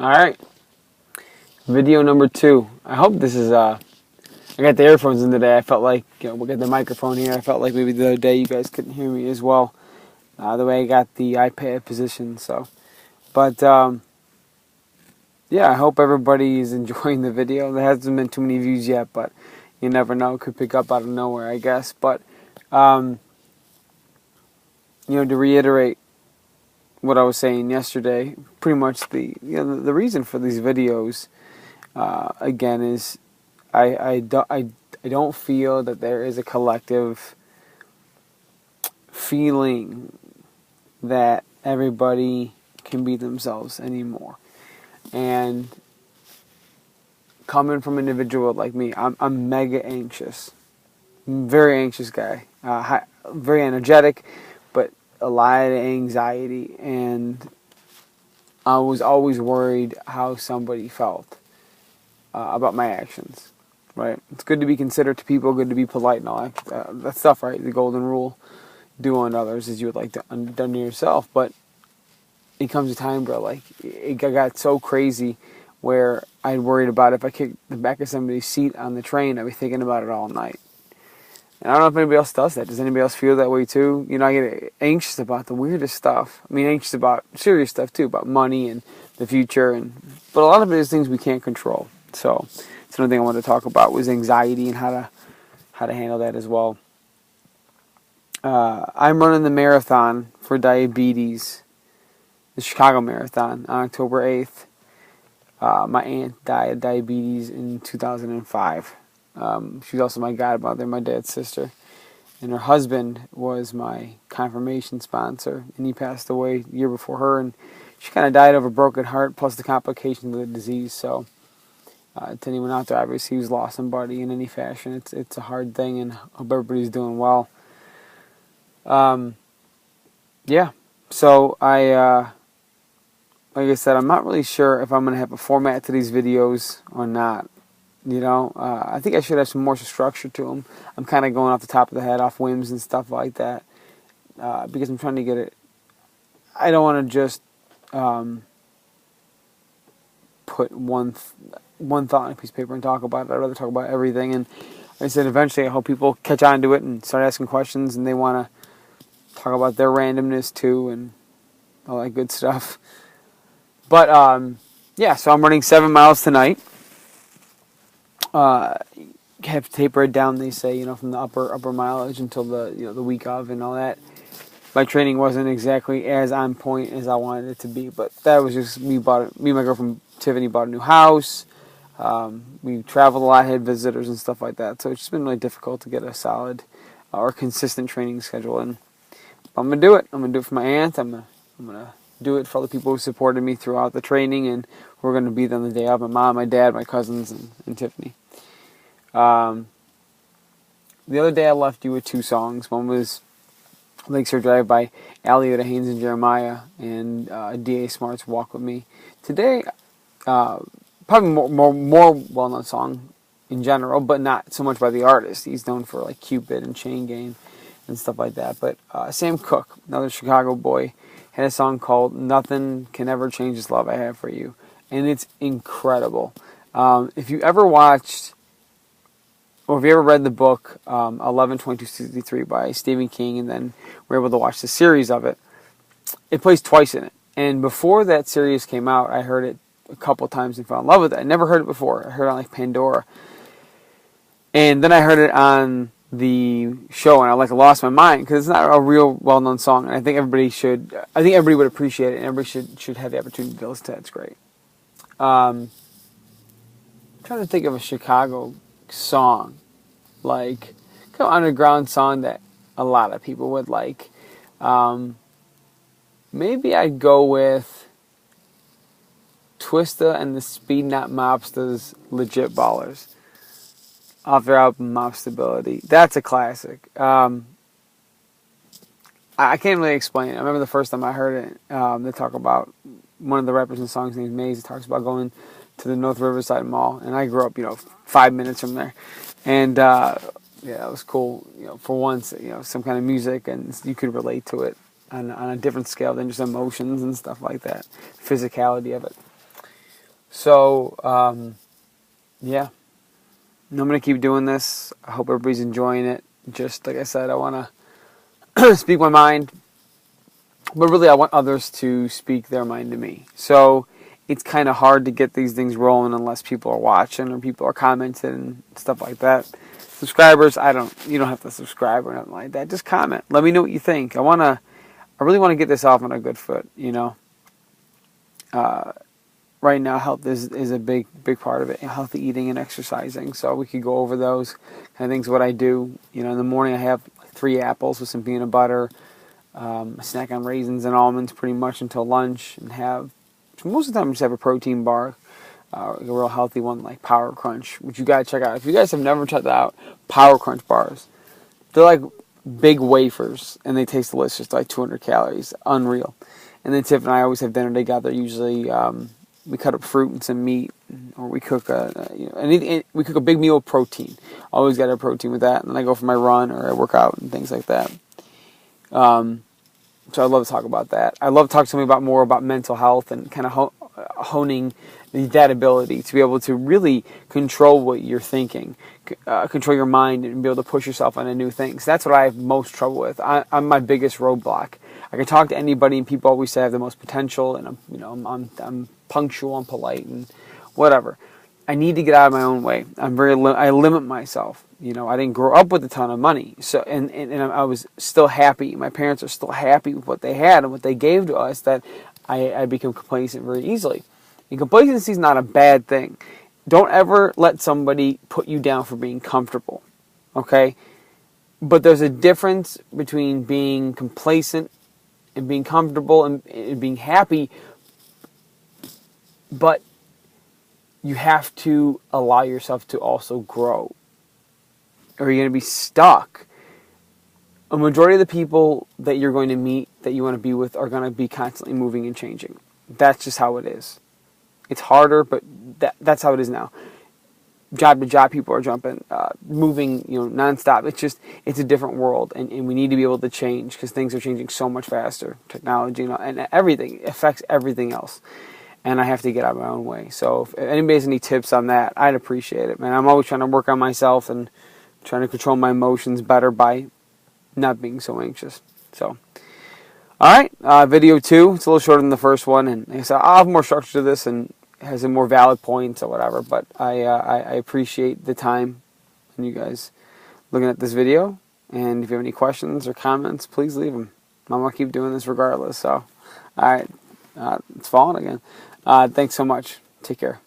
Alright, video number 2. I hope this is, I got the earphones in today. I felt like, we got the microphone here. I felt like maybe the other day you guys couldn't hear me as well. The way I got the iPad position, so. But, yeah, I hope everybody is enjoying the video. There hasn't been too many views yet, but you never know. It could pick up out of nowhere, I guess. But, to reiterate what I was saying yesterday, pretty much the reason for these videos, again, is I don't feel that there is a collective feeling that everybody can be themselves anymore. And coming from an individual like me, I'm mega anxious. I'm a very anxious guy, very energetic, but a lot of anxiety, and I was always worried how somebody felt about my actions, right? It's good to be considerate to people, good to be polite and all that stuff, right? The golden rule, do unto others as you would like to done to yourself. But it comes a time, bro, like, it got so crazy where I'd worried about if I kicked the back of somebody's seat on the train, I'd be thinking about it all night. And I don't know if anybody else does that. Does anybody else feel that way too? I get anxious about the weirdest stuff. I mean, anxious about serious stuff too, about money and the future, but a lot of it is things we can't control. So that's another thing I wanted to talk about was anxiety and how to handle that as well. I'm running the marathon for diabetes, the Chicago Marathon, on October 8th. My aunt died of diabetes in 2005. She was also my godmother, my dad's sister. And her husband was my confirmation sponsor, and he passed away the year before her, and she kind of died of a broken heart, plus the complications of the disease. So, to anyone out there, obviously, who's lost somebody in any fashion, it's a hard thing, and I hope everybody's doing well. Yeah, so like I said, I'm not really sure if I'm going to have a format to these videos or not. I think I should have some more structure to them. I'm kind of going off the top of the head, off whims and stuff like that, because I'm trying to get it. I don't want to just put one thought on a piece of paper and talk about it. I'd rather talk about everything. And like I said, eventually I hope people catch on to it and start asking questions, and they want to talk about their randomness too and all that good stuff. But yeah, so I'm running 7 miles tonight. Have to taper it down, they say, from the upper mileage until the week of and all that. My training wasn't exactly as on point as I wanted it to be, but that was just me and my girlfriend Tiffany bought a new house. We traveled a lot, had visitors and stuff like that, so it's just been really difficult to get a solid or consistent training schedule. And I'm gonna do it. I'm gonna do it for my aunt. I'm gonna do it for all the people who supported me throughout the training, and we're gonna be there on the day of. My mom, my dad, my cousins, and Tiffany. The other day I left you with 2 songs. One was Lakeshore Drive by Alliota Haynes and Jeremiah, and D.A. Smart's Walk With Me. Today, probably more well-known song in general, but not so much by the artist. He's known for like Cupid and Chain Gang and stuff like that. But Sam Cooke, another Chicago boy, had a song called Nothing Can Ever Change This Love I Have For You. And it's incredible. If you ever watched, or if you ever read the book 11/22/63 by Stephen King, and then were able to watch the series of it, it plays twice in it. And before that series came out, I heard it a couple times and fell in love with it. I never heard it before. I heard it on like Pandora. And then I heard it on the show, and I lost my mind because it's not a real well-known song. And I think everybody would appreciate it, and everybody should have the opportunity to listen to it. It's great. I'm trying to think of a Chicago song, like kind of underground song that a lot of people would like. Maybe I'd go with Twista and the Speed Knot Mobsters, Legit Ballers, off their album Mob Stability. That's a classic. I can't really explain it. I remember the first time I heard it, they talk about, one of the rappers in the song's named Maze. It talks about going to the North Riverside Mall, and I grew up, 5 minutes from there. And yeah, it was cool, for once, some kind of music, and you could relate to it on a different scale than just emotions and stuff like that, physicality of it. So, yeah, I'm going to keep doing this. I hope everybody's enjoying it. Just like I said, I want to speak my mind, but really I want others to speak their mind to me. So it's kind of hard to get these things rolling unless people are watching or people are commenting and stuff like that. Subscribers, you don't have to subscribe or nothing like that. Just comment. Let me know what you think. I really want to get this off on a good foot, you know. Right now, health is a big part of it. Healthy eating and exercising. So we could go over those kind of things. What I do, you know, in the morning I have 3 apples with some peanut butter, a snack on raisins and almonds pretty much until lunch, and most of the time just have a protein bar, a real healthy one like Power Crunch, which you gotta check out. If you guys have never checked out Power Crunch bars, they're like big wafers and they taste delicious, like 200 calories, unreal. And then Tiff and I always have dinner together. Usually, we cut up fruit and some meat, or we cook we cook a big meal of protein. Always got a protein with that, and then I go for my run or I work out and things like that. So I love to talk about that. I love to talk to somebody more about mental health and kind of honing that ability to be able to really control what you're thinking, control your mind, and be able to push yourself into new things. That's what I have most trouble with. I'm my biggest roadblock. I can talk to anybody, and people always say I have the most potential, and I'm punctual, I'm polite, and whatever. I need to get out of my own way. I limit myself. You know, I didn't grow up with a ton of money, so and I was still happy. My parents are still happy with what they had and what they gave to us. That I become complacent very easily. And complacency is not a bad thing. Don't ever let somebody put you down for being comfortable. Okay, but there's a difference between being complacent and being comfortable and being happy. But you have to allow yourself to also grow, or you're going to be stuck. A majority of the people that you're going to meet, that you want to be with, are going to be constantly moving and changing. That's just how it is. It's harder, but that's how it is now. Job to job, people are jumping, moving, nonstop. It's a different world, and we need to be able to change because things are changing so much faster. Technology and everything affects everything else. And I have to get out of my own way. So if anybody has any tips on that, I'd appreciate it, man. I'm always trying to work on myself and trying to control my emotions better by not being so anxious. So, all right, video 2. It's a little shorter than the first one, and like I said, I'll have more structure to this and has a more valid points or whatever. But I appreciate the time and you guys looking at this video. And if you have any questions or comments, please leave them. I'm gonna keep doing this regardless. So, all right, it's falling again. Thanks so much. Take care.